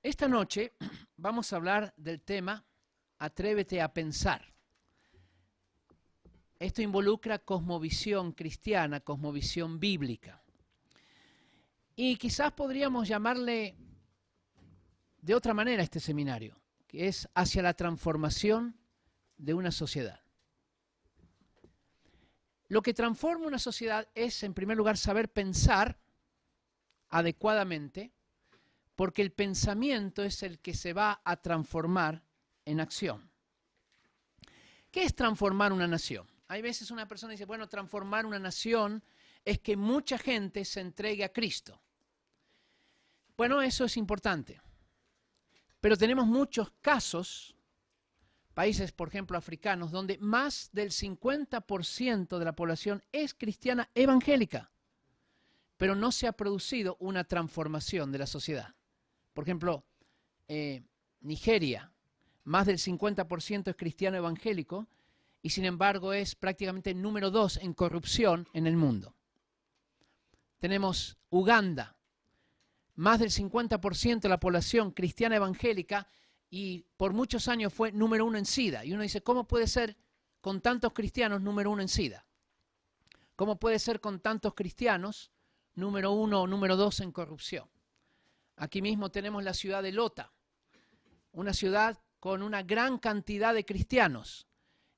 Esta noche vamos a hablar del tema Atrévete a pensar. Esto involucra cosmovisión cristiana, cosmovisión bíblica. Y quizás podríamos llamarle de otra manera este seminario, que es hacia la transformación de una sociedad. Lo que transforma una sociedad es, en primer lugar, saber pensar adecuadamente, porque el pensamiento es el que se va a transformar en acción. ¿Qué es transformar una nación? Hay veces una persona dice, bueno, transformar una nación es que mucha gente se entregue a Cristo. Bueno, eso es importante. Pero tenemos muchos casos, países, por ejemplo, africanos, donde más del 50% de la población es cristiana evangélica, pero no se ha producido una transformación de la sociedad. Por ejemplo, Nigeria, más del 50% es cristiano evangélico y sin embargo es prácticamente el número 2 en corrupción en el mundo. Tenemos Uganda, más del 50% de la población cristiana evangélica y por muchos años fue número 1 en SIDA. Y uno dice, ¿cómo puede ser con tantos cristianos número 1 en SIDA? ¿Cómo puede ser con tantos cristianos número 1 o número 2 en corrupción? Aquí mismo tenemos la ciudad de Lota, una ciudad con una gran cantidad de cristianos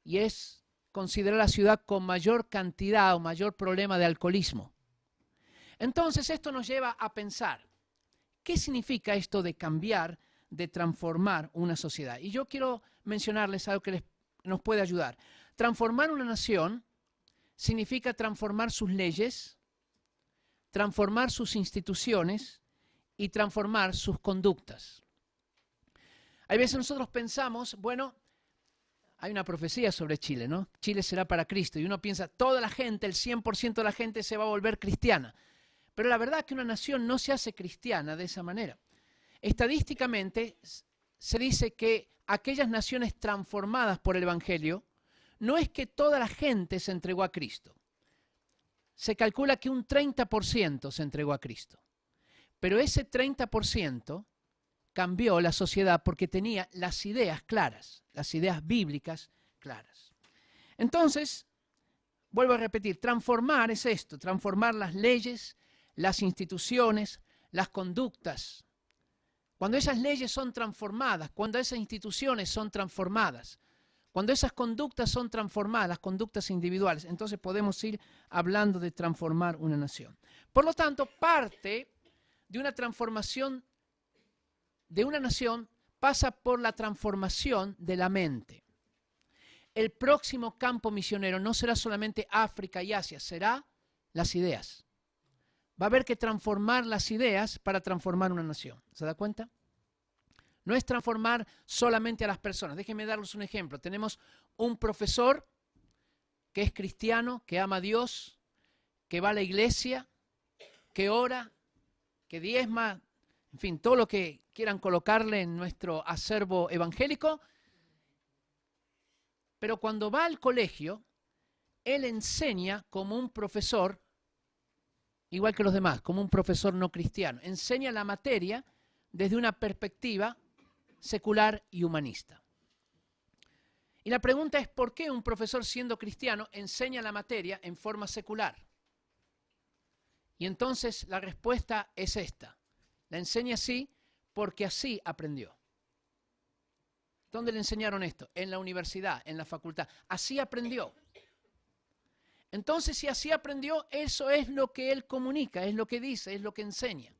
y es considerada la ciudad con mayor cantidad o mayor problema de alcoholismo. Entonces esto nos lleva a pensar, ¿qué significa esto de cambiar, de transformar una sociedad? Y yo quiero mencionarles algo que nos puede ayudar. Transformar una nación significa transformar sus leyes, transformar sus instituciones y transformar sus conductas. Hay veces nosotros pensamos, bueno, hay una profecía sobre Chile, ¿no? Chile será para Cristo. Y uno piensa, toda la gente, el 100% de la gente se va a volver cristiana. Pero la verdad es que una nación no se hace cristiana de esa manera. Estadísticamente se dice que aquellas naciones transformadas por el Evangelio, no es que toda la gente se entregó a Cristo. Se calcula que un 30% se entregó a Cristo. Pero ese 30% cambió la sociedad porque tenía las ideas claras, las ideas bíblicas claras. Entonces, vuelvo a repetir, transformar es esto, transformar las leyes, las instituciones, las conductas. Cuando esas leyes son transformadas, cuando esas instituciones son transformadas, cuando esas conductas son transformadas, las conductas individuales, entonces podemos ir hablando de transformar una nación. Por lo tanto, parte de una transformación de una nación pasa por la transformación de la mente. El próximo campo misionero no será solamente África y Asia, será las ideas. Va a haber que transformar las ideas para transformar una nación. ¿Se da cuenta? No es transformar solamente a las personas. Déjenme darles un ejemplo. Tenemos un profesor que es cristiano, que ama a Dios, que va a la iglesia, que ora, que diezma, en fin, todo lo que quieran colocarle en nuestro acervo evangélico. Pero cuando va al colegio, él enseña como un profesor, igual que los demás, como un profesor no cristiano. Enseña la materia desde una perspectiva secular y humanista. Y la pregunta es, ¿por qué un profesor siendo cristiano enseña la materia en forma secular? Y entonces la respuesta es esta. La enseña así porque así aprendió. ¿Dónde le enseñaron esto? En la universidad, en la facultad. Así aprendió. Entonces, si así aprendió, eso es lo que él comunica, es lo que dice, es lo que enseña.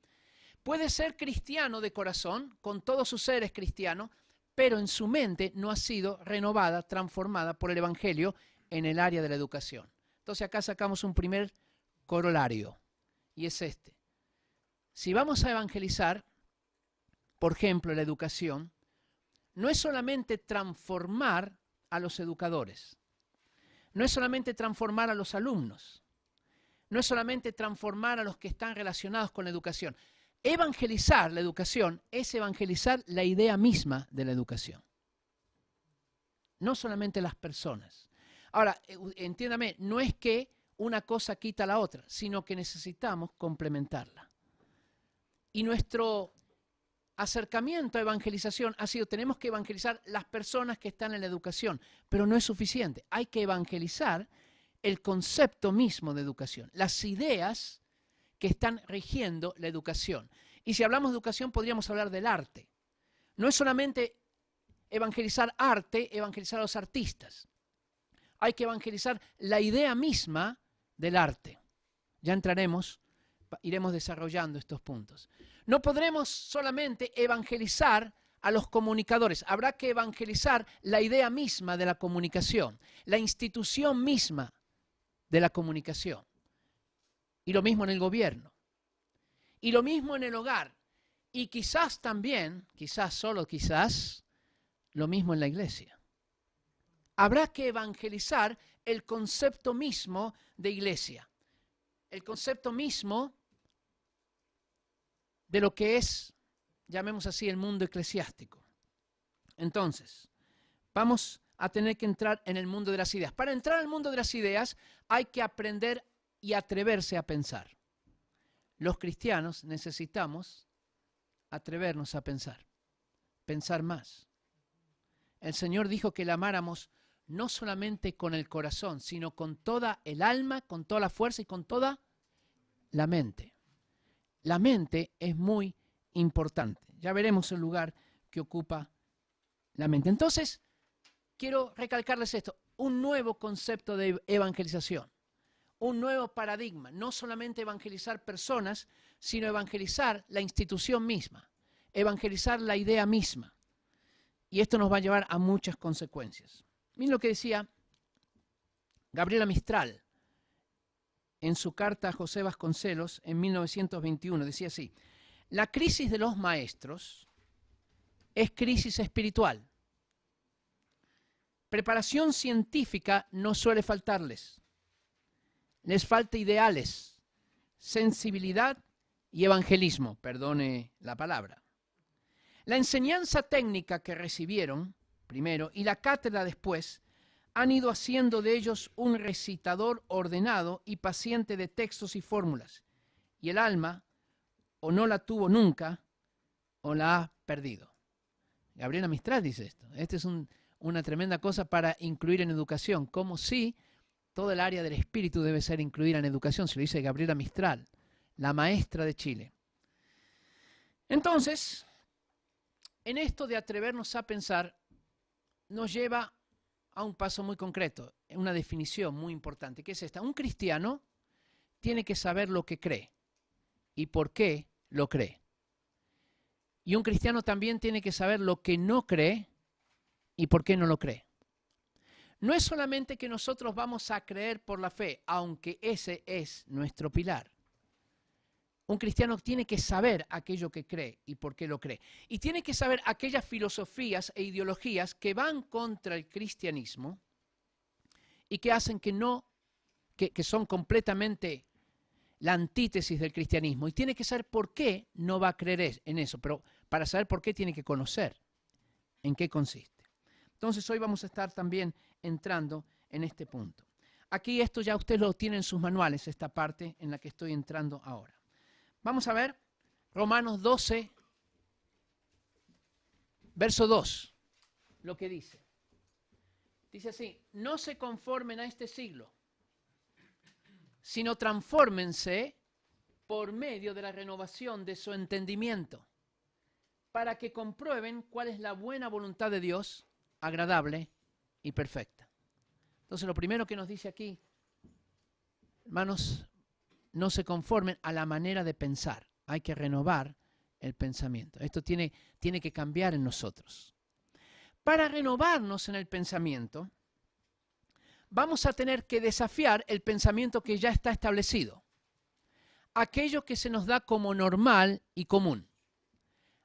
Puede ser cristiano de corazón, con todo su ser es cristiano, pero en su mente no ha sido renovada, transformada por el Evangelio en el área de la educación. Entonces acá sacamos un primer corolario, y es este. Si vamos a evangelizar, por ejemplo, la educación, no es solamente transformar a los educadores, no es solamente transformar a los alumnos, no es solamente transformar a los que están relacionados con la educación. Evangelizar la educación es evangelizar la idea misma de la educación, no solamente las personas. Ahora, entiéndame, no es que una cosa quita la otra, sino que necesitamos complementarla. Y nuestro acercamiento a evangelización ha sido, tenemos que evangelizar las personas que están en la educación, pero no es suficiente. Hay que evangelizar el concepto mismo de educación, las ideas que están rigiendo la educación. Y si hablamos de educación, podríamos hablar del arte. No es solamente evangelizar arte, evangelizar a los artistas. Hay que evangelizar la idea misma del arte. Ya entraremos, iremos desarrollando estos puntos. No podremos solamente evangelizar a los comunicadores. Habrá que evangelizar la idea misma de la comunicación, la institución misma de la comunicación. Y lo mismo en el gobierno. Y lo mismo en el hogar. Y quizás también, quizás solo quizás, lo mismo en la iglesia. Habrá que evangelizar el concepto mismo de iglesia. El concepto mismo de lo que es, llamemos así, el mundo eclesiástico. Entonces, vamos a tener que entrar en el mundo de las ideas. Para entrar al mundo de las ideas hay que aprender y atreverse a pensar. Los cristianos necesitamos atrevernos a pensar más. El Señor dijo que le amáramos no solamente con el corazón, sino con toda el alma, con toda la fuerza y con toda la mente. La mente es muy importante. Ya veremos el lugar que ocupa la mente. Entonces, quiero recalcarles esto, un nuevo concepto de evangelización, un nuevo paradigma, no solamente evangelizar personas, sino evangelizar la institución misma, evangelizar la idea misma. Y esto nos va a llevar a muchas consecuencias. Miren lo que decía Gabriela Mistral en su carta a José Vasconcelos en 1921. Decía así: la crisis de los maestros es crisis espiritual. Preparación científica no suele faltarles. Les falta ideales, sensibilidad y evangelismo, perdone la palabra. La enseñanza técnica que recibieron primero y la cátedra después han ido haciendo de ellos un recitador ordenado y paciente de textos y fórmulas, y el alma o no la tuvo nunca o la ha perdido. Gabriela Mistral dice esto. Esta es una tremenda cosa para incluir en educación, como si todo el área del espíritu debe ser incluida en educación. Se lo dice Gabriela Mistral, la maestra de Chile. Entonces, en esto de atrevernos a pensar, nos lleva a un paso muy concreto, una definición muy importante, que es esta. Un cristiano tiene que saber lo que cree y por qué lo cree. Y un cristiano también tiene que saber lo que no cree y por qué no lo cree. No es solamente que nosotros vamos a creer por la fe, aunque ese es nuestro pilar. Un cristiano tiene que saber aquello que cree y por qué lo cree. Y tiene que saber aquellas filosofías e ideologías que van contra el cristianismo y que hacen que son completamente la antítesis del cristianismo. Y tiene que saber por qué no va a creer en eso. Pero para saber por qué tiene que conocer en qué consiste. Entonces hoy vamos a estar también entrando en este punto. Aquí esto ya ustedes lo tienen en sus manuales, esta parte en la que estoy entrando ahora. Vamos a ver Romanos 12, verso 2, lo que dice. Dice así: no se conformen a este siglo, sino transfórmense por medio de la renovación de su entendimiento, para que comprueben cuál es la buena voluntad de Dios, agradable y perfecta. Entonces lo primero que nos dice aquí, hermanos, no se conformen a la manera de pensar. Hay que renovar el pensamiento. Esto tiene que cambiar en nosotros. Para renovarnos en el pensamiento, vamos a tener que desafiar el pensamiento que ya está establecido. Aquello que se nos da como normal y común.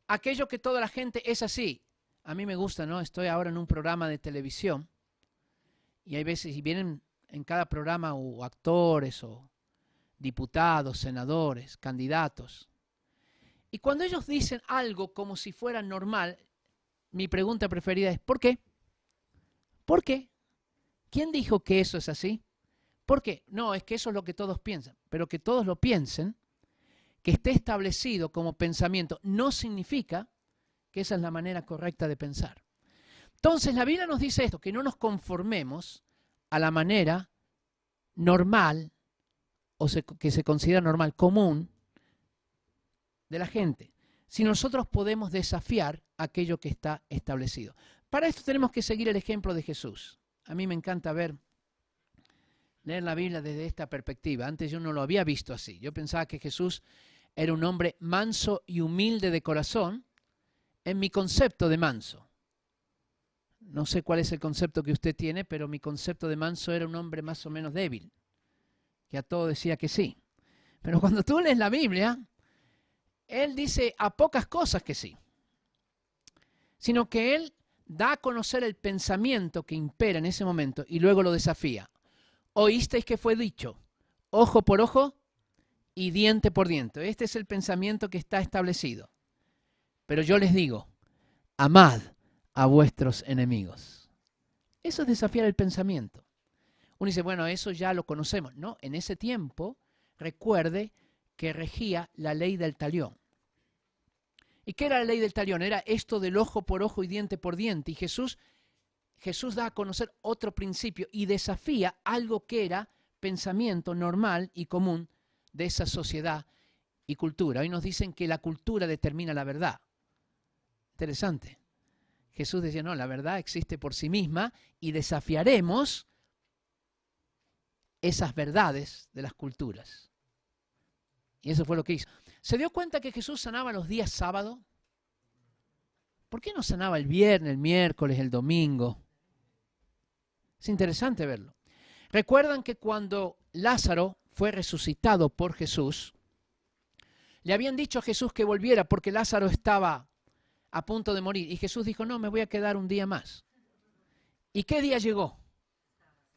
Aquello que toda la gente es así. A mí me gusta, ¿no? Estoy ahora en un programa de televisión y hay veces, y vienen en cada programa o actores o diputados, senadores, candidatos. Y cuando ellos dicen algo como si fuera normal, mi pregunta preferida es ¿por qué? ¿Por qué? ¿Quién dijo que eso es así? ¿Por qué? No, es que eso es lo que todos piensan. Pero que todos lo piensen, que esté establecido como pensamiento, no significa que esa es la manera correcta de pensar. Entonces la Biblia nos dice esto, que no nos conformemos a la manera normal, que se considera normal, común, de la gente. Si nosotros podemos desafiar aquello que está establecido. Para esto tenemos que seguir el ejemplo de Jesús. A mí me encanta leer la Biblia desde esta perspectiva. Antes yo no lo había visto así. Yo pensaba que Jesús era un hombre manso y humilde de corazón, en mi concepto de manso. No sé cuál es el concepto que usted tiene, pero mi concepto de manso era un hombre más o menos débil, que a todo decía que sí. Pero cuando tú lees la Biblia, él dice a pocas cosas que sí, sino que él da a conocer el pensamiento que impera en ese momento y luego lo desafía. Oísteis que fue dicho, ojo por ojo y diente por diente. Este es el pensamiento que está establecido. Pero yo les digo, amad a vuestros enemigos. Eso es desafiar el pensamiento. Uno dice, bueno, eso ya lo conocemos. No, en ese tiempo, recuerde que regía la ley del talión. ¿Y qué era la ley del talión? Era esto del ojo por ojo y diente por diente. Y Jesús da a conocer otro principio y desafía algo que era pensamiento normal y común de esa sociedad y cultura. Hoy nos dicen que la cultura determina la verdad. Interesante. Jesús decía, no, la verdad existe por sí misma y desafiaremos esas verdades de las culturas. Y eso fue lo que hizo. ¿Se dio cuenta que Jesús sanaba los días sábado? ¿Por qué no sanaba el viernes, el miércoles, el domingo? Es interesante verlo. ¿Recuerdan que cuando Lázaro fue resucitado por Jesús, le habían dicho a Jesús que volviera porque Lázaro estaba a punto de morir? Y Jesús dijo, no, me voy a quedar un día más. ¿Y qué día llegó?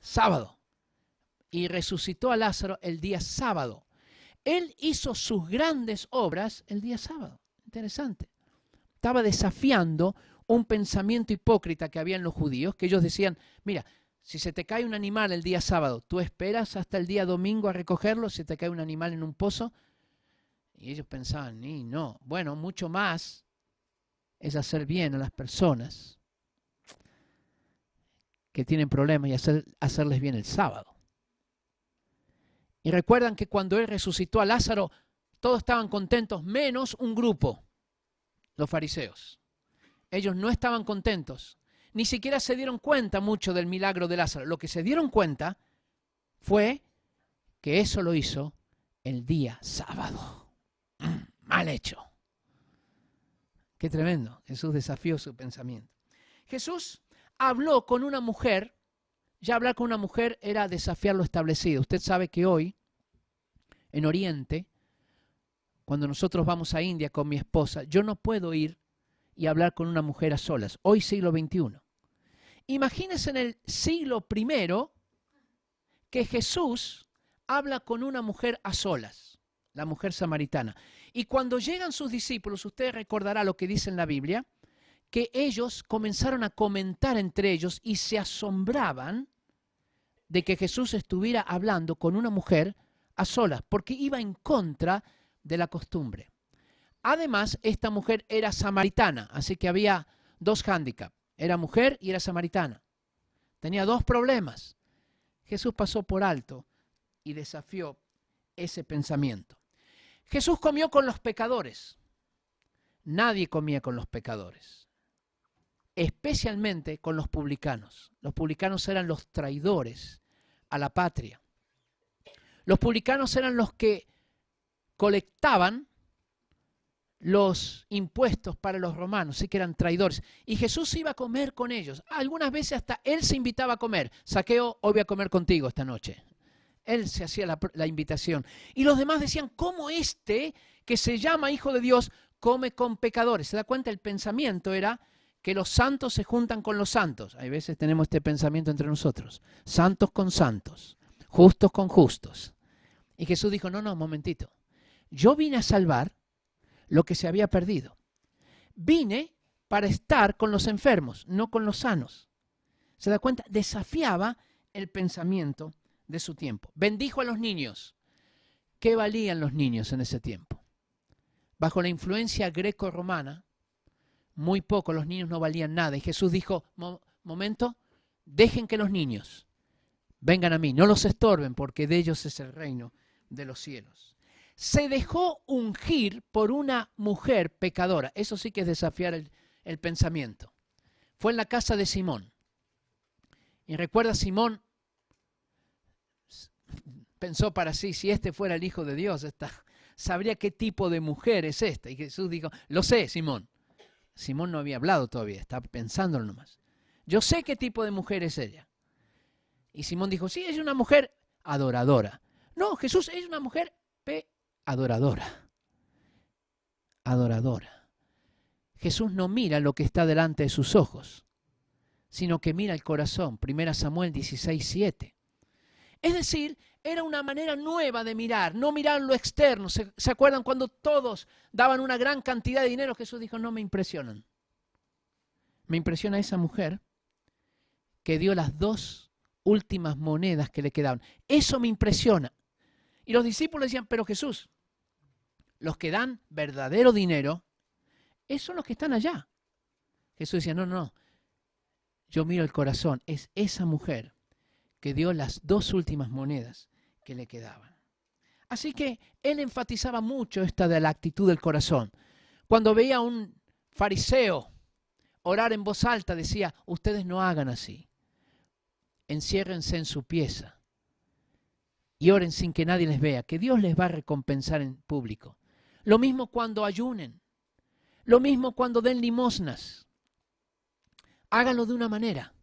Sábado. Y resucitó a Lázaro el día sábado. Él hizo sus grandes obras el día sábado. Interesante. Estaba desafiando un pensamiento hipócrita que había en los judíos, que ellos decían, mira, si se te cae un animal el día sábado, ¿tú esperas hasta el día domingo a recogerlo si te cae un animal en un pozo? Y ellos pensaban, no, bueno, mucho más es hacer bien a las personas que tienen problemas y hacerles bien el sábado. Y recuerdan que cuando él resucitó a Lázaro, todos estaban contentos, menos un grupo, los fariseos. Ellos no estaban contentos, ni siquiera se dieron cuenta mucho del milagro de Lázaro. Lo que se dieron cuenta fue que eso lo hizo el día sábado. Mal hecho. Qué tremendo. Jesús desafió su pensamiento. Jesús habló con una mujer. Ya hablar con una mujer era desafiar lo establecido. Usted sabe que hoy, en Oriente, cuando nosotros vamos a India con mi esposa, yo no puedo ir y hablar con una mujer a solas. Hoy siglo XXI. Imagínense en el siglo I que Jesús habla con una mujer a solas, la mujer samaritana. Y cuando llegan sus discípulos, usted recordará lo que dice en la Biblia, que ellos comenzaron a comentar entre ellos y se asombraban de que Jesús estuviera hablando con una mujer a solas, porque iba en contra de la costumbre. Además, esta mujer era samaritana, así que había dos hándicaps. Era mujer y era samaritana. Tenía dos problemas. Jesús pasó por alto y desafió ese pensamiento. Jesús comió con los pecadores. Nadie comía con los pecadores, especialmente con los publicanos. Los publicanos eran los traidores a la patria. Los publicanos eran los que colectaban los impuestos para los romanos, sí que eran traidores. Y Jesús iba a comer con ellos. Algunas veces hasta él se invitaba a comer. Zaqueo, hoy voy a comer contigo esta noche. Él se hacía la invitación. Y los demás decían, ¿cómo este que se llama Hijo de Dios come con pecadores? ¿Se da cuenta? El pensamiento era que los santos se juntan con los santos. Hay veces tenemos este pensamiento entre nosotros. Santos con santos, justos con justos. Y Jesús dijo, no, un momentito. Yo vine a salvar lo que se había perdido. Vine para estar con los enfermos, no con los sanos. ¿Se da cuenta? Desafiaba el pensamiento de su tiempo. Bendijo a los niños. ¿Qué valían los niños en ese tiempo? Bajo la influencia greco-romana, muy poco, los niños no valían nada. Y Jesús dijo, momento, dejen que los niños vengan a mí, no los estorben, porque de ellos es el reino de los cielos. Se dejó ungir por una mujer pecadora. Eso sí que es desafiar el pensamiento. Fue en la casa de Simón. Y recuerda, Simón pensó para sí, si este fuera el Hijo de Dios, sabría qué tipo de mujer es esta. Y Jesús dijo, lo sé, Simón. Simón no había hablado todavía, estaba pensándolo nomás. Yo sé qué tipo de mujer es ella. Y Simón dijo, sí, es una mujer adoradora. No, Jesús es una mujer adoradora. Adoradora. Jesús no mira lo que está delante de sus ojos, sino que mira el corazón. 1 Samuel 16:7. Es decir, era una manera nueva de mirar, no mirar lo externo. ¿Se acuerdan cuando todos daban una gran cantidad de dinero? Jesús dijo, no me impresionan. Me impresiona esa mujer que dio las 2 últimas monedas que le quedaban. Eso me impresiona. Y los discípulos decían, pero Jesús, los que dan verdadero dinero, esos son los que están allá. Jesús decía, no, yo miro el corazón. Es esa mujer que dio las 2 últimas monedas que le quedaban. Así que él enfatizaba mucho esta de la actitud del corazón. Cuando veía a un fariseo orar en voz alta, decía, ustedes no hagan así. Enciérrense en su pieza y oren sin que nadie les vea, que Dios les va a recompensar en público. Lo mismo cuando ayunen, lo mismo cuando den limosnas. Háganlo de una manera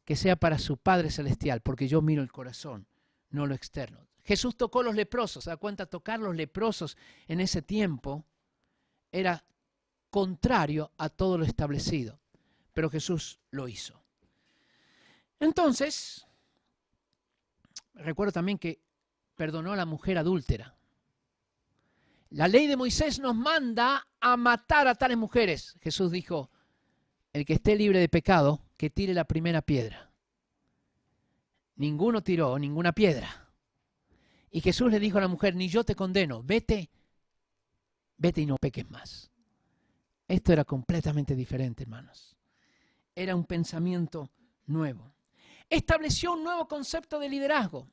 que sea para su Padre Celestial, porque yo miro el corazón, no lo externo. Jesús tocó los leprosos. ¿Se da cuenta? Tocar los leprosos en ese tiempo era contrario a todo lo establecido, pero Jesús lo hizo. Entonces, recuerdo también que perdonó a la mujer adúltera. La ley de Moisés nos manda a matar a tales mujeres. Jesús dijo, el que esté libre de pecado, que tire la primera piedra. Ninguno tiró ninguna piedra. Y Jesús le dijo a la mujer, ni yo te condeno, vete y no peques más. Esto era completamente diferente, hermanos. Era un pensamiento nuevo. Estableció un nuevo concepto de liderazgo.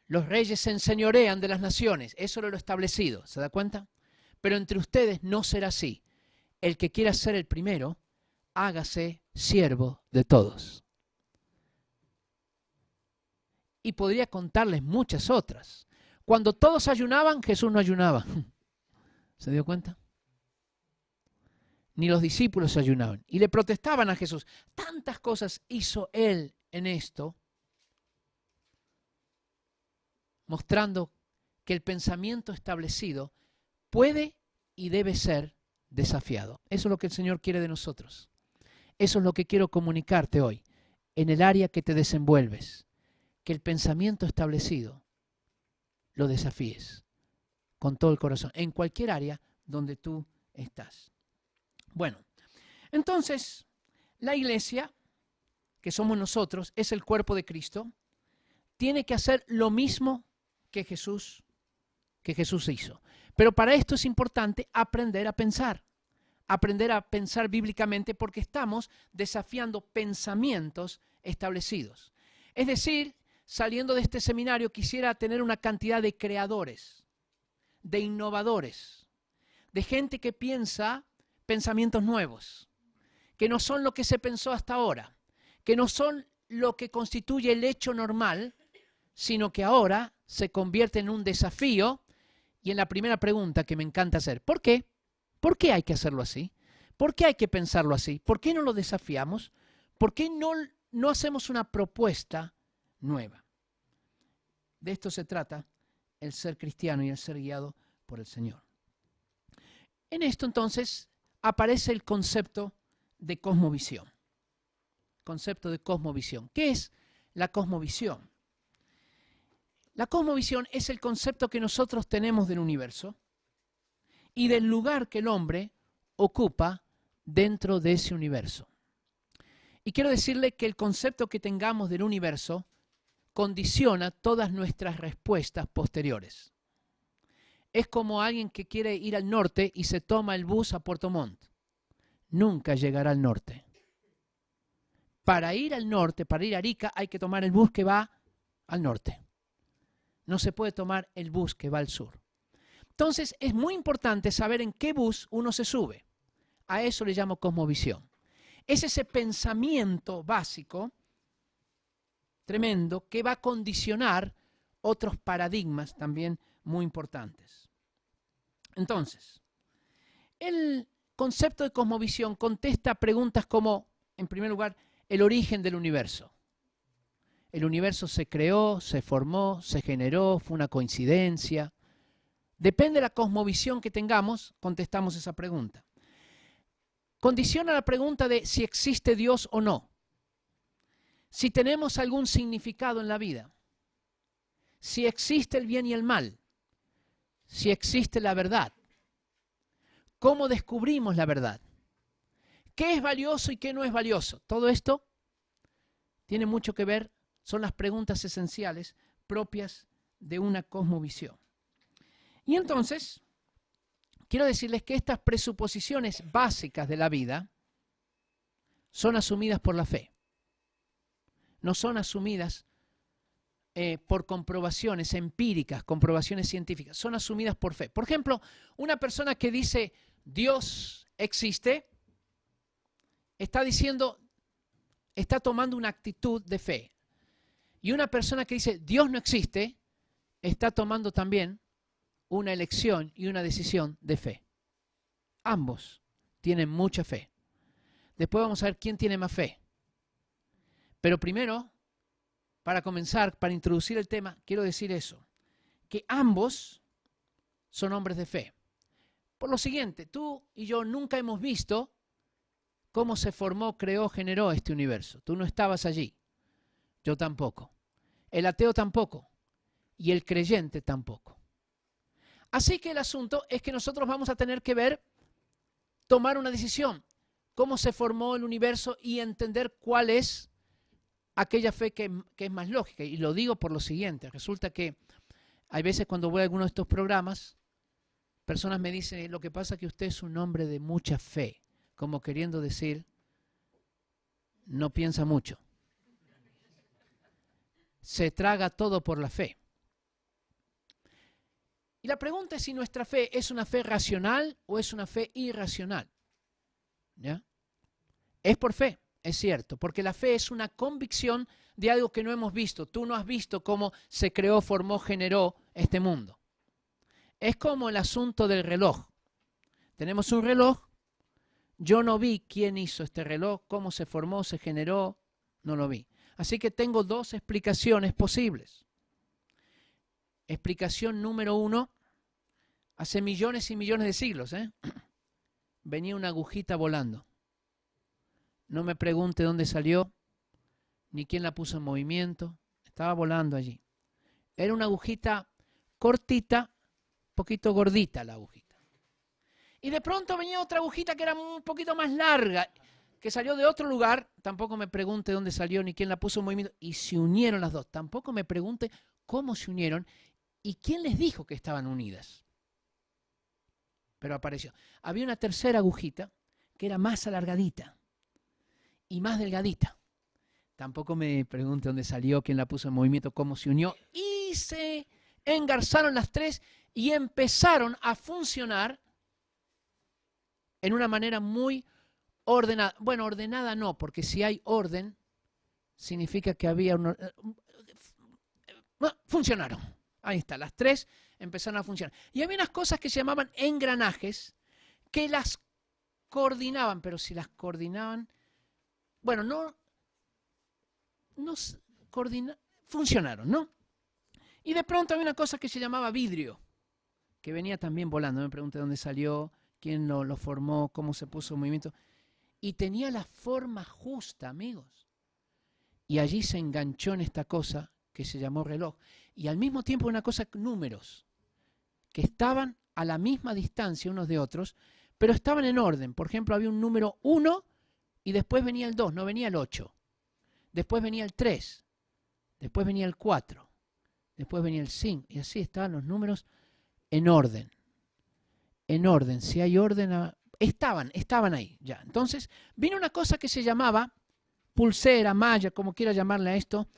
Los reyes se enseñorean de las naciones, eso era lo establecido, ¿se da cuenta? Pero entre ustedes no será así. El que quiera ser el primero, hágase siervo de todos. Y podría contarles muchas otras. Cuando todos ayunaban, Jesús no ayunaba. ¿Se dio cuenta? Ni los discípulos ayunaban. Y le protestaban a Jesús. Tantas cosas hizo él en esto, mostrando que el pensamiento establecido puede y debe ser desafiado. Eso es lo que el Señor quiere de nosotros. Eso es lo que quiero comunicarte hoy, en el área que te desenvuelves, que el pensamiento establecido lo desafíes con todo el corazón, en cualquier área donde tú estás. Bueno, entonces, la iglesia, que somos nosotros, es el cuerpo de Cristo, tiene que hacer lo mismo que Jesús hizo. Pero para esto es importante aprender a pensar bíblicamente, porque estamos desafiando pensamientos establecidos. Es decir, saliendo de este seminario quisiera tener una cantidad de creadores, de innovadores, de gente que piensa pensamientos nuevos, que no son lo que se pensó hasta ahora, que no son lo que constituye el hecho normal, sino que ahora se convierte en un desafío. Y en la primera pregunta que me encanta hacer, ¿por qué? ¿Por qué hay que hacerlo así? ¿Por qué hay que pensarlo así? ¿Por qué no lo desafiamos? ¿Por qué no hacemos una propuesta nueva? De esto se trata el ser cristiano y el ser guiado por el Señor. En esto entonces aparece el concepto de cosmovisión. Concepto de cosmovisión. ¿Qué es la cosmovisión? La cosmovisión es el concepto que nosotros tenemos del universo y del lugar que el hombre ocupa dentro de ese universo. Y quiero decirle que el concepto que tengamos del universo condiciona todas nuestras respuestas posteriores. Es como alguien que quiere ir al norte y se toma el bus a Puerto Montt. Nunca llegará al norte. Para ir al norte, para ir a Arica, hay que tomar el bus que va al norte. No se puede tomar el bus que va al sur. Entonces, es muy importante saber en qué bus uno se sube. A eso le llamo cosmovisión. Es ese pensamiento básico, tremendo, que va a condicionar otros paradigmas también muy importantes. Entonces, el concepto de cosmovisión contesta preguntas como, en primer lugar, el origen del universo. El universo se creó, se formó, se generó, fue una coincidencia. Depende de la cosmovisión que tengamos, contestamos esa pregunta. Condiciona la pregunta de si existe Dios o no. Si tenemos algún significado en la vida. Si existe el bien y el mal. Si existe la verdad. ¿Cómo descubrimos la verdad? ¿Qué es valioso y qué no es valioso? Todo esto tiene mucho que ver, son las preguntas esenciales propias de una cosmovisión. Y entonces, quiero decirles que estas presuposiciones básicas de la vida son asumidas por la fe. No son asumidas por comprobaciones empíricas, comprobaciones científicas. Son asumidas por fe. Por ejemplo, una persona que dice Dios existe, está diciendo, está tomando una actitud de fe. Y una persona que dice Dios no existe, está tomando también una elección y una decisión de fe. Ambos tienen mucha fe. Después vamos a ver quién tiene más fe. Pero primero, para comenzar, para introducir el tema, quiero decir eso, que ambos son hombres de fe. Por lo siguiente, tú y yo nunca hemos visto cómo se formó, creó, generó este universo. Tú no estabas allí. Yo tampoco. El ateo tampoco. Y el creyente tampoco. Así que el asunto es que nosotros vamos a tener que ver, tomar una decisión, cómo se formó el universo y entender cuál es aquella fe que es más lógica. Y lo digo por lo siguiente, resulta que hay veces cuando voy a alguno de estos programas, personas me dicen, lo que pasa es que usted es un hombre de mucha fe, como queriendo decir, no piensa mucho. Se traga todo por la fe. Y la pregunta es si nuestra fe es una fe racional o es una fe irracional. ¿Ya? Es por fe, es cierto, porque la fe es una convicción de algo que no hemos visto. Tú no has visto cómo se creó, formó, generó este mundo. Es como el asunto del reloj. Tenemos un reloj, yo no vi quién hizo este reloj, cómo se formó, se generó, no lo vi. Así que tengo dos explicaciones posibles. Explicación número uno, hace millones y millones de siglos, venía una agujita volando. No me pregunte dónde salió, ni quién la puso en movimiento, estaba volando allí. Era una agujita cortita, un poquito gordita la agujita. Y de pronto venía otra agujita que era un poquito más larga, que salió de otro lugar, tampoco me pregunte dónde salió, ni quién la puso en movimiento, y se unieron las dos. Tampoco me pregunte cómo se unieron, ¿y quién les dijo que estaban unidas? Pero apareció. Había una tercera agujita que era más alargadita y más delgadita. Tampoco me pregunte dónde salió, quién la puso en movimiento, cómo se unió. Y se engarzaron las tres y empezaron a funcionar en una manera muy ordenada. Bueno, ordenada no, porque si hay orden, significa que había funcionaron. Ahí está, las tres empezaron a funcionar. Y había unas cosas que se llamaban engranajes que las coordinaban, pero si las coordinaban, bueno, no funcionaron, ¿no? Y de pronto había una cosa que se llamaba vidrio, que venía también volando. Me pregunté dónde salió, quién lo formó, cómo se puso en movimiento. Y tenía la forma justa, amigos. Y allí se enganchó en esta cosa que se llamó reloj. Y al mismo tiempo una cosa, números, que estaban a la misma distancia unos de otros, pero estaban en orden. Por ejemplo, había un número 1 y después venía el 2, no venía el 8. Después venía el 3, después venía el 4, después venía el 5. Y así estaban los números en orden. En orden, si hay orden, estaban ahí ya. Entonces, vino una cosa que se llamaba pulsera, malla, como quiera llamarle a esto,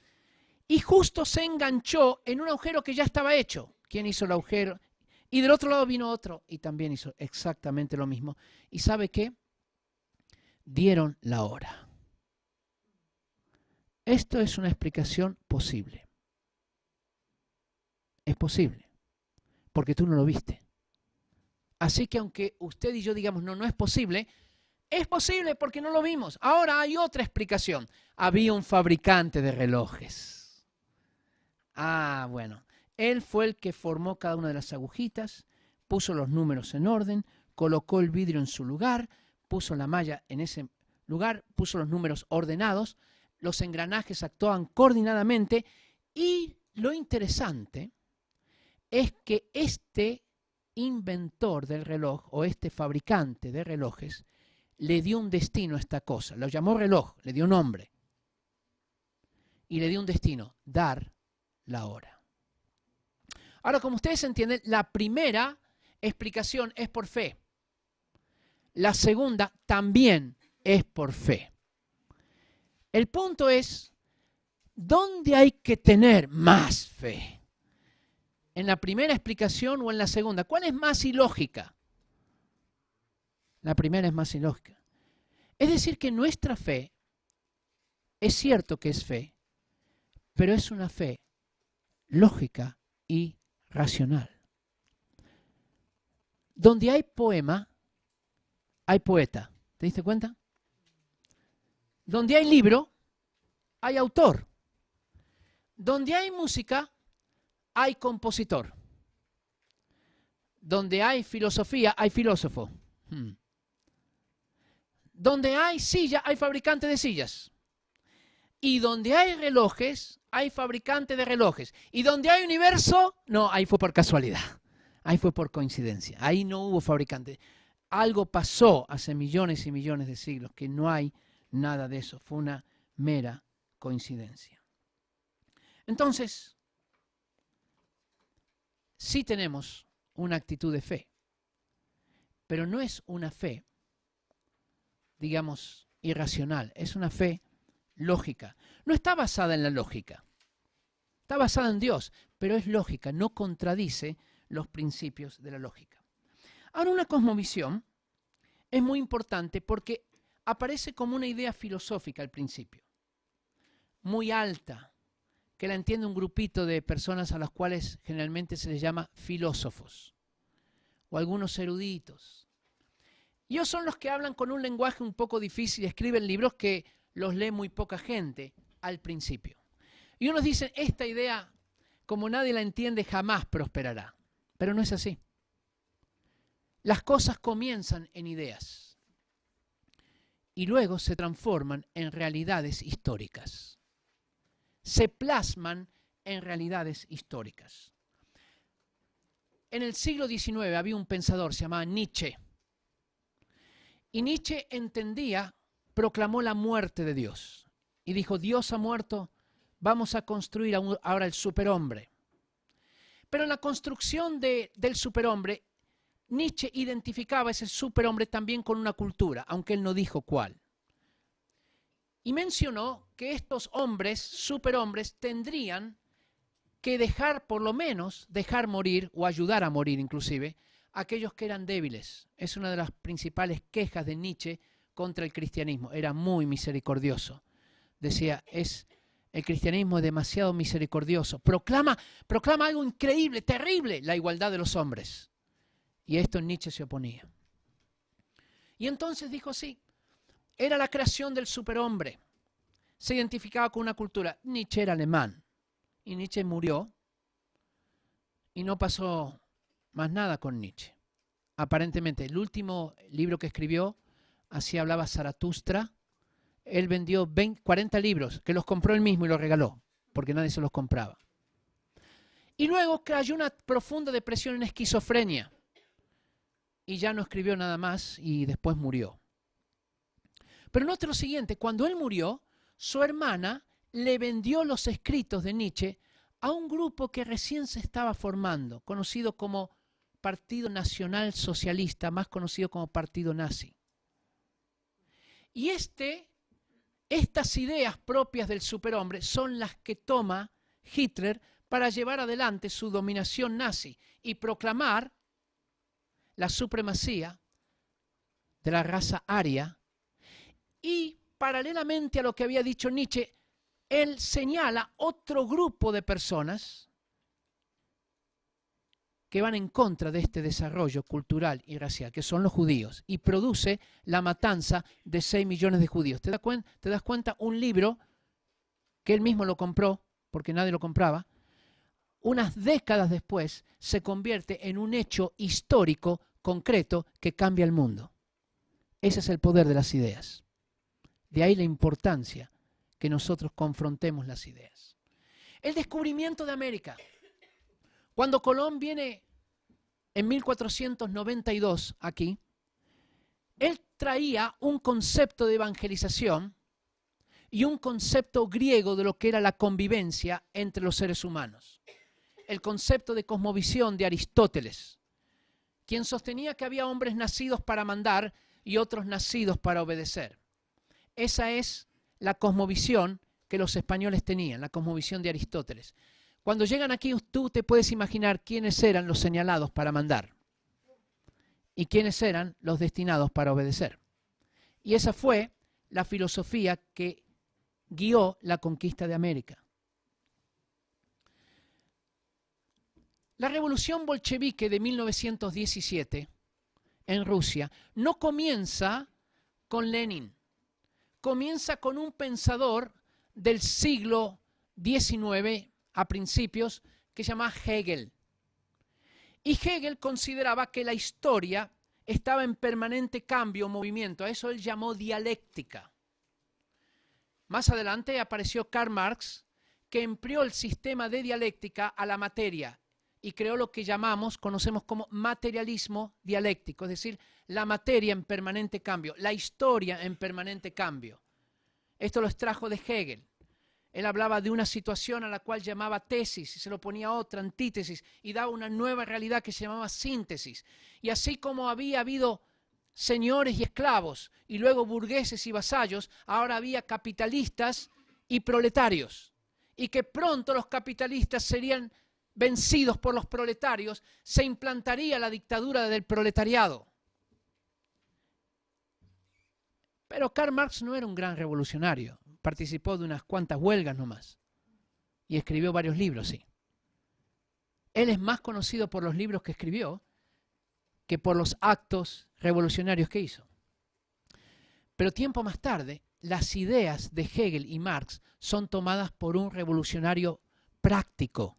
y justo se enganchó en un agujero que ya estaba hecho. ¿Quién hizo el agujero? Y del otro lado vino otro y también hizo exactamente lo mismo. ¿Y sabe qué? Dieron la hora. Esto es una explicación posible. Es posible, porque tú no lo viste. Así que aunque usted y yo digamos, no es posible porque no lo vimos. Ahora hay otra explicación. Había un fabricante de relojes. Bueno. Él fue el que formó cada una de las agujitas, puso los números en orden, colocó el vidrio en su lugar, puso la malla en ese lugar, puso los números ordenados, los engranajes actuaban coordinadamente y lo interesante es que este inventor del reloj o este fabricante de relojes le dio un destino a esta cosa, lo llamó reloj, le dio nombre y le dio un destino, dar la hora. Ahora, como ustedes entienden, la primera explicación es por fe. La segunda también es por fe. El punto es, ¿dónde hay que tener más fe? ¿En la primera explicación o en la segunda? ¿Cuál es más ilógica? La primera es más ilógica. Es decir, que nuestra fe, es cierto que es fe, pero es una fe lógica y racional. Donde hay poema, hay poeta. ¿Te diste cuenta? Donde hay libro, hay autor. Donde hay música, hay compositor. Donde hay filosofía, hay filósofo. Donde hay silla, hay fabricante de sillas. Y donde hay relojes, hay fabricante de relojes. Y donde hay universo, no, ahí fue por casualidad. Ahí fue por coincidencia. Ahí no hubo fabricante. Algo pasó hace millones y millones de siglos, que no hay nada de eso. Fue una mera coincidencia. Entonces, sí tenemos una actitud de fe, pero no es una fe, digamos, irracional. Es una fe lógica. No está basada en la lógica. Está basada en Dios, pero es lógica, no contradice los principios de la lógica. Ahora, una cosmovisión es muy importante porque aparece como una idea filosófica al principio, muy alta, que la entiende un grupito de personas a las cuales generalmente se les llama filósofos o algunos eruditos. Ellos son los que hablan con un lenguaje un poco difícil, escriben libros que los lee muy poca gente al principio. Y unos dicen, esta idea, como nadie la entiende, jamás prosperará. Pero no es así. Las cosas comienzan en ideas y luego se transforman en realidades históricas. Se plasman en realidades históricas. En el siglo XIX había un pensador, se llamaba Nietzsche. Y Nietzsche proclamó la muerte de Dios. Y dijo, Dios ha muerto, vamos a construir ahora el superhombre. Pero en la construcción del superhombre, Nietzsche identificaba ese superhombre también con una cultura, aunque él no dijo cuál. Y mencionó que estos hombres, superhombres, tendrían que por lo menos, dejar morir o ayudar a morir inclusive, a aquellos que eran débiles. Es una de las principales quejas de Nietzsche contra el cristianismo. Era muy misericordioso. Decía, el cristianismo es demasiado misericordioso. Proclama algo increíble, terrible, la igualdad de los hombres. Y a esto Nietzsche se oponía. Y entonces dijo, sí, era la creación del superhombre. Se identificaba con una cultura. Nietzsche era alemán. Y Nietzsche murió. Y no pasó más nada con Nietzsche. Aparentemente, el último libro que escribió, así hablaba Zaratustra. Él vendió 40 libros, que los compró él mismo y los regaló, porque nadie se los compraba. Y luego cayó una profunda depresión en esquizofrenia. Y ya no escribió nada más y después murió. Pero note lo siguiente, cuando él murió, su hermana le vendió los escritos de Nietzsche a un grupo que recién se estaba formando, conocido como Partido Nacional Socialista, más conocido como Partido Nazi. Y estas ideas propias del superhombre son las que toma Hitler para llevar adelante su dominación nazi y proclamar la supremacía de la raza aria. Y paralelamente a lo que había dicho Nietzsche, él señala otro grupo de personas que van en contra de este desarrollo cultural y racial, que son los judíos, y produce la matanza de 6 millones de judíos. ¿Te das cuenta? Un libro que él mismo lo compró, porque nadie lo compraba, unas décadas después se convierte en un hecho histórico concreto que cambia el mundo. Ese es el poder de las ideas. De ahí la importancia que nosotros confrontemos las ideas. El descubrimiento de América. Cuando Colón viene en 1492 aquí, él traía un concepto de evangelización y un concepto griego de lo que era la convivencia entre los seres humanos. El concepto de cosmovisión de Aristóteles, quien sostenía que había hombres nacidos para mandar y otros nacidos para obedecer. Esa es la cosmovisión que los españoles tenían, la cosmovisión de Aristóteles. Cuando llegan aquí, tú te puedes imaginar quiénes eran los señalados para mandar y quiénes eran los destinados para obedecer. Y esa fue la filosofía que guió la conquista de América. La revolución bolchevique de 1917 en Rusia no comienza con Lenin, comienza con un pensador del siglo XIX a principios que se llama Hegel. Y Hegel consideraba que la historia estaba en permanente cambio, movimiento. A eso él llamó dialéctica. Más adelante apareció Karl Marx, que empleó el sistema de dialéctica a la materia y creó lo que conocemos como materialismo dialéctico, es decir, la materia en permanente cambio, la historia en permanente cambio. Esto lo extrajo de Hegel. Él hablaba de una situación a la cual llamaba tesis y se lo ponía a otra, antítesis, y daba una nueva realidad que se llamaba síntesis. Y así como había habido señores y esclavos, y luego burgueses y vasallos, ahora había capitalistas y proletarios. Y que pronto los capitalistas serían vencidos por los proletarios, se implantaría la dictadura del proletariado. Pero Karl Marx no era un gran revolucionario. Participó de unas cuantas huelgas nomás. Y escribió varios libros, sí. Él es más conocido por los libros que escribió que por los actos revolucionarios que hizo. Pero tiempo más tarde, las ideas de Hegel y Marx son tomadas por un revolucionario práctico,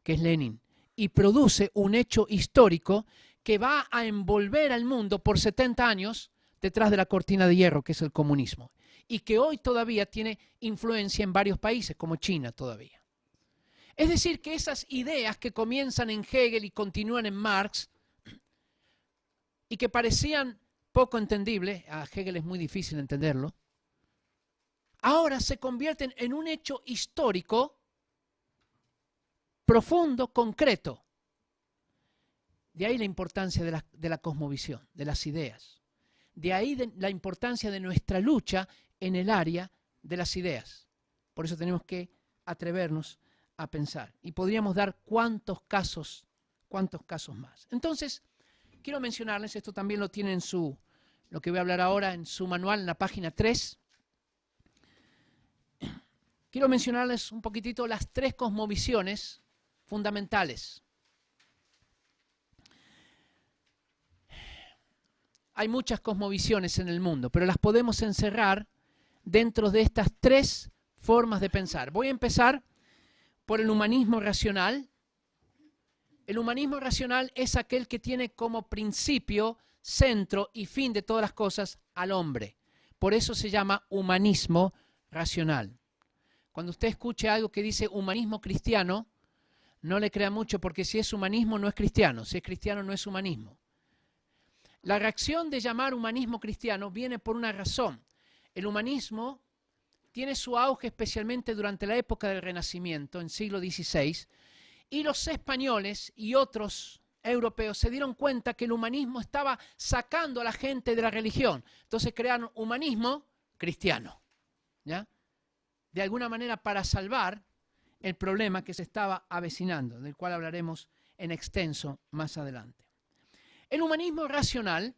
que es Lenin, y produce un hecho histórico que va a envolver al mundo por 70 años detrás de la cortina de hierro, que es el comunismo, y que hoy todavía tiene influencia en varios países, como China todavía. Es decir, que esas ideas que comienzan en Hegel y continúan en Marx, y que parecían poco entendibles, a Hegel es muy difícil entenderlo, ahora se convierten en un hecho histórico profundo, concreto. De ahí la importancia de la cosmovisión, de las ideas. De ahí la importancia de nuestra lucha en el área de las ideas. Por eso tenemos que atrevernos a pensar. Y podríamos dar cuántos casos más. Entonces, quiero mencionarles, esto también lo tienen lo que voy a hablar ahora en su manual, en la página 3. Quiero mencionarles un poquitito las 3 cosmovisiones fundamentales. Hay muchas cosmovisiones en el mundo, pero las podemos encerrar dentro de estas 3 formas de pensar. Voy a empezar por el humanismo racional. El humanismo racional es aquel que tiene como principio, centro y fin de todas las cosas al hombre. Por eso se llama humanismo racional. Cuando usted escuche algo que dice humanismo cristiano, no le crea mucho, porque si es humanismo no es cristiano, si es cristiano no es humanismo. La reacción de llamar humanismo cristiano viene por una razón. El humanismo tiene su auge especialmente durante la época del Renacimiento, en siglo XVI, y los españoles y otros europeos se dieron cuenta que el humanismo estaba sacando a la gente de la religión. Entonces crearon humanismo cristiano, ¿ya? De alguna manera para salvar el problema que se estaba avecinando, del cual hablaremos en extenso más adelante. El humanismo racional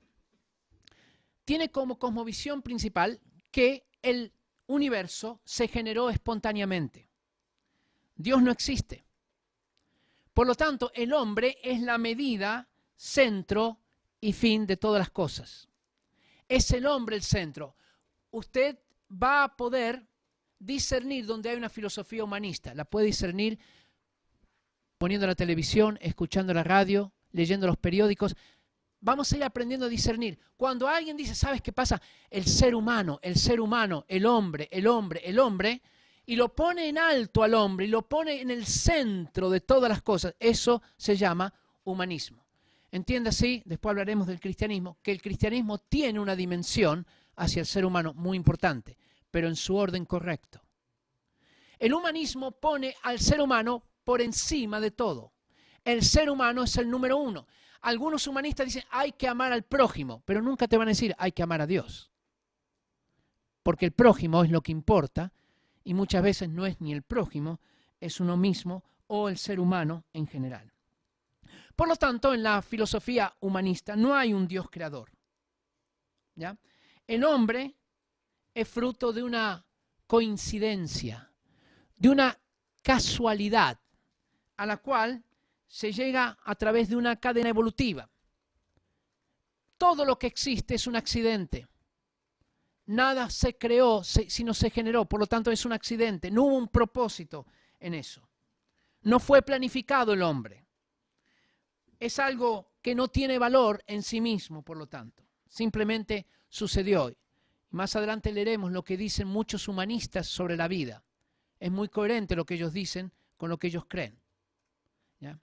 tiene como cosmovisión principal que el universo se generó espontáneamente. Dios no existe. Por lo tanto, el hombre es la medida, centro y fin de todas las cosas. Es el hombre el centro. Usted va a poder discernir donde hay una filosofía humanista. La puede discernir poniendo la televisión, escuchando la radio, leyendo los periódicos. Vamos a ir aprendiendo a discernir. Cuando alguien dice, ¿sabes qué pasa? El ser humano, el hombre, y lo pone en alto al hombre, y lo pone en el centro de todas las cosas, eso se llama humanismo. Entienda así, después hablaremos del cristianismo, que el cristianismo tiene una dimensión hacia el ser humano muy importante, pero en su orden correcto. El humanismo pone al ser humano por encima de todo. El ser humano es el número uno. Algunos humanistas dicen, hay que amar al prójimo, pero nunca te van a decir, hay que amar a Dios. Porque el prójimo es lo que importa, y muchas veces no es ni el prójimo, es uno mismo o el ser humano en general. Por lo tanto, en la filosofía humanista no hay un Dios creador, ¿ya? El hombre es fruto de una coincidencia, de una casualidad, a la cual se llega a través de una cadena evolutiva. Todo lo que existe es un accidente. Nada se creó, sino se generó, por lo tanto es un accidente. No hubo un propósito en eso. No fue planificado el hombre. Es algo que no tiene valor en sí mismo, por lo tanto. Simplemente sucedió hoy. Más adelante leeremos lo que dicen muchos humanistas sobre la vida. Es muy coherente lo que ellos dicen con lo que ellos creen, ¿ya?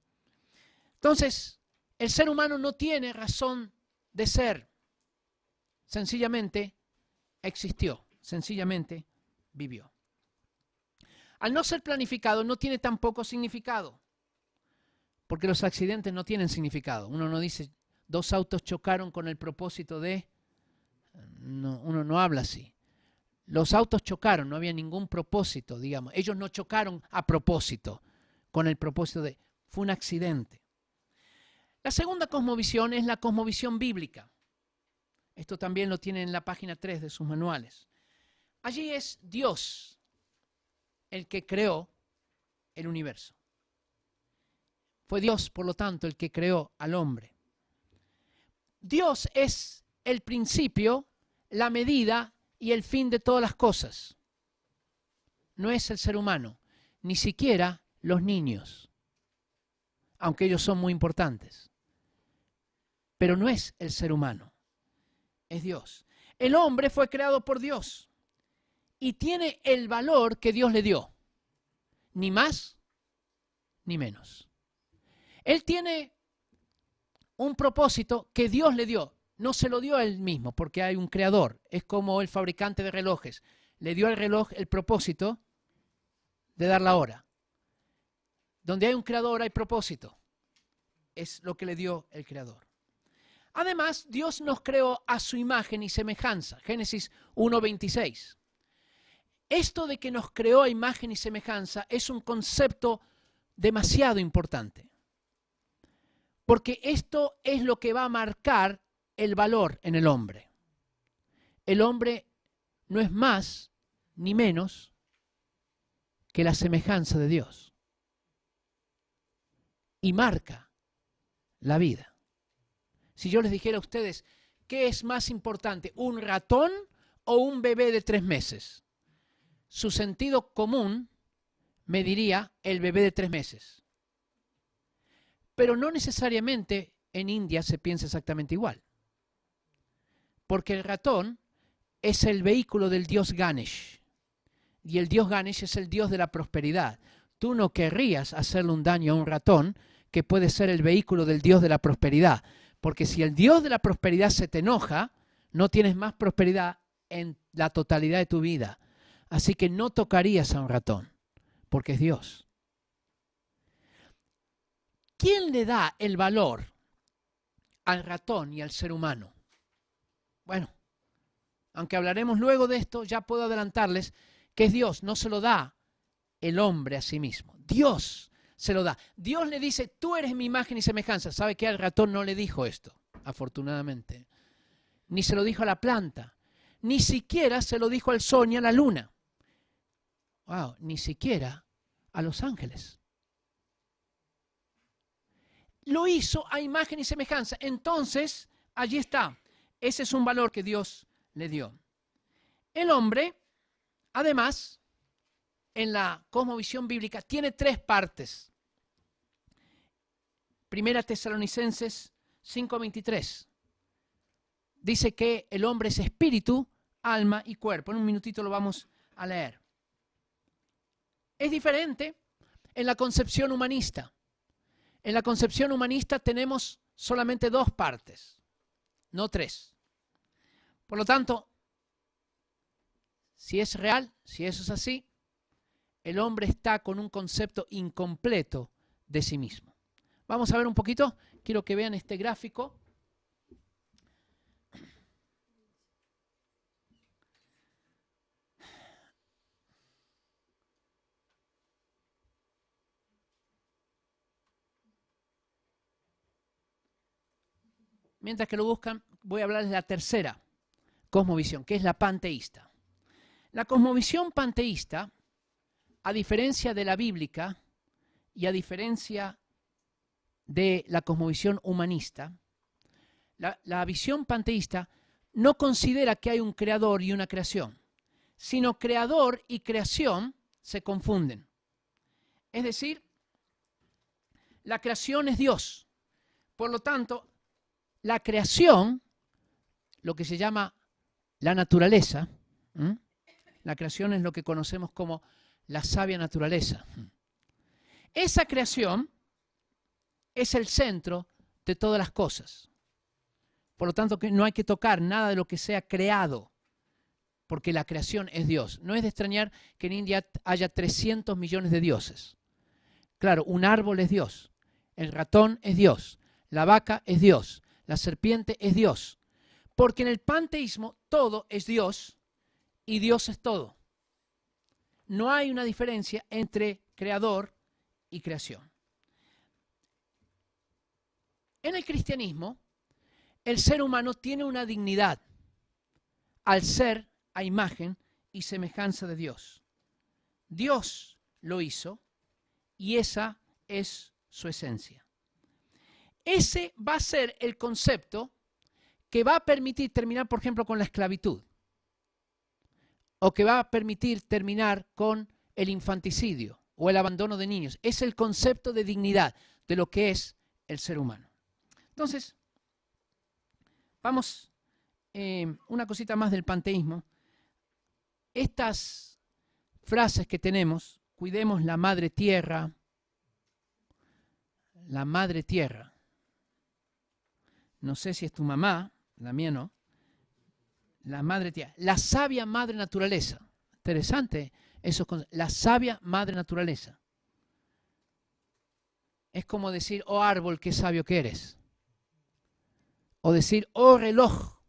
Entonces, el ser humano no tiene razón de ser. Sencillamente existió, sencillamente vivió. Al no ser planificado, no tiene tampoco significado, porque los accidentes no tienen significado. Uno no dice, dos autos chocaron con el propósito de... No, uno no habla así. Los autos chocaron, no había ningún propósito, digamos. Ellos no chocaron a propósito, con el propósito de... Fue un accidente. La segunda cosmovisión es la cosmovisión bíblica. Esto también lo tienen en la página 3 de sus manuales. Allí es Dios el que creó el universo. Fue Dios, por lo tanto, el que creó al hombre. Dios es el principio, la medida y el fin de todas las cosas. No es el ser humano, ni siquiera los niños, aunque ellos son muy importantes. Pero no es el ser humano, es Dios. El hombre fue creado por Dios y tiene el valor que Dios le dio, ni más ni menos. Él tiene un propósito que Dios le dio. No se lo dio a él mismo porque hay un creador. Es como el fabricante de relojes. Le dio al reloj el propósito de dar la hora. Donde hay un creador hay propósito. Es lo que le dio el creador. Además, Dios nos creó a su imagen y semejanza. Génesis 1:26. Esto de que nos creó a imagen y semejanza es un concepto demasiado importante. Porque esto es lo que va a marcar el valor en el hombre. El hombre no es más ni menos que la semejanza de Dios. Y marca la vida. Si yo les dijera a ustedes, ¿qué es más importante, un ratón o un bebé de 3 meses? Su sentido común me diría el bebé de 3 meses. Pero no necesariamente en India se piensa exactamente igual. Porque el ratón es el vehículo del dios Ganesh. Y el dios Ganesh es el dios de la prosperidad. Tú no querrías hacerle un daño a un ratón que puede ser el vehículo del dios de la prosperidad. Porque si el dios de la prosperidad se te enoja, no tienes más prosperidad en la totalidad de tu vida. Así que no tocarías a un ratón, porque es Dios. ¿Quién le da el valor al ratón y al ser humano. Bueno, aunque hablaremos luego de esto, ya puedo adelantarles que es Dios, no se lo da el hombre a sí mismo. Dios se lo da. Dios le dice, tú eres mi imagen y semejanza. ¿Sabe qué? Al ratón no le dijo esto, afortunadamente. Ni se lo dijo a la planta. Ni siquiera se lo dijo al sol ni a la luna. Wow, ni siquiera a los ángeles. Lo hizo a imagen y semejanza. Entonces, allí está. Ese es un valor que Dios le dio. El hombre, además, en la cosmovisión bíblica, tiene 3 partes. Primera Tesalonicenses 5:23. Dice que el hombre es espíritu, alma y cuerpo. En un minutito lo vamos a leer. Es diferente en la concepción humanista. En la concepción humanista tenemos solamente 2 partes, no 3. Por lo tanto, si es real, si eso es así, el hombre está con un concepto incompleto de sí mismo. Vamos a ver un poquito, quiero que vean este gráfico. Mientras que lo buscan, voy a hablarles de la tercera cosmovisión, que es la panteísta. La cosmovisión panteísta, a diferencia de la bíblica y a diferencia de la cosmovisión humanista, la visión panteísta no considera que hay un creador y una creación, sino creador y creación se confunden. Es decir, la creación es Dios. Por lo tanto, la creación, lo que se llama la naturaleza, la creación es lo que conocemos como la sabia naturaleza. Esa creación es el centro de todas las cosas. Por lo tanto, que no hay que tocar nada de lo que sea creado, porque la creación es Dios. No es de extrañar que en India haya 300 millones de dioses. Claro, un árbol es Dios, el ratón es Dios, la vaca es Dios, la serpiente es Dios. Porque en el panteísmo todo es Dios y Dios es todo. No hay una diferencia entre creador y creación. En el cristianismo, el ser humano tiene una dignidad al ser a imagen y semejanza de Dios. Dios lo hizo y esa es su esencia. Ese va a ser el concepto que va a permitir terminar, por ejemplo, con la esclavitud, o que va a permitir terminar con el infanticidio o el abandono de niños. Es el concepto de dignidad de lo que es el ser humano. Entonces, vamos, una cosita más del panteísmo. Estas frases que tenemos, cuidemos la madre tierra, no sé si es tu mamá, la mía no, la madre tierra, la sabia madre naturaleza. Interesante eso, la sabia madre naturaleza. Es como decir, oh árbol, qué sabio que eres. O decir, oh reloj,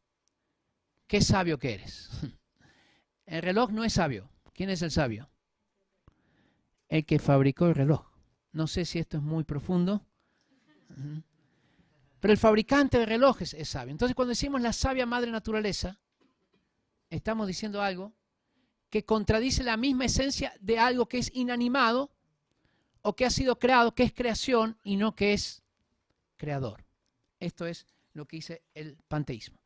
qué sabio que eres. El reloj no es sabio. ¿Quién es el sabio? El que fabricó el reloj. No sé si esto es muy profundo. Pero el fabricante de relojes es sabio. Entonces, cuando decimos la sabia madre naturaleza, estamos diciendo algo que contradice la misma esencia de algo que es inanimado o que ha sido creado, que es creación y no que es creador. Esto es lo que dice el panteísmo.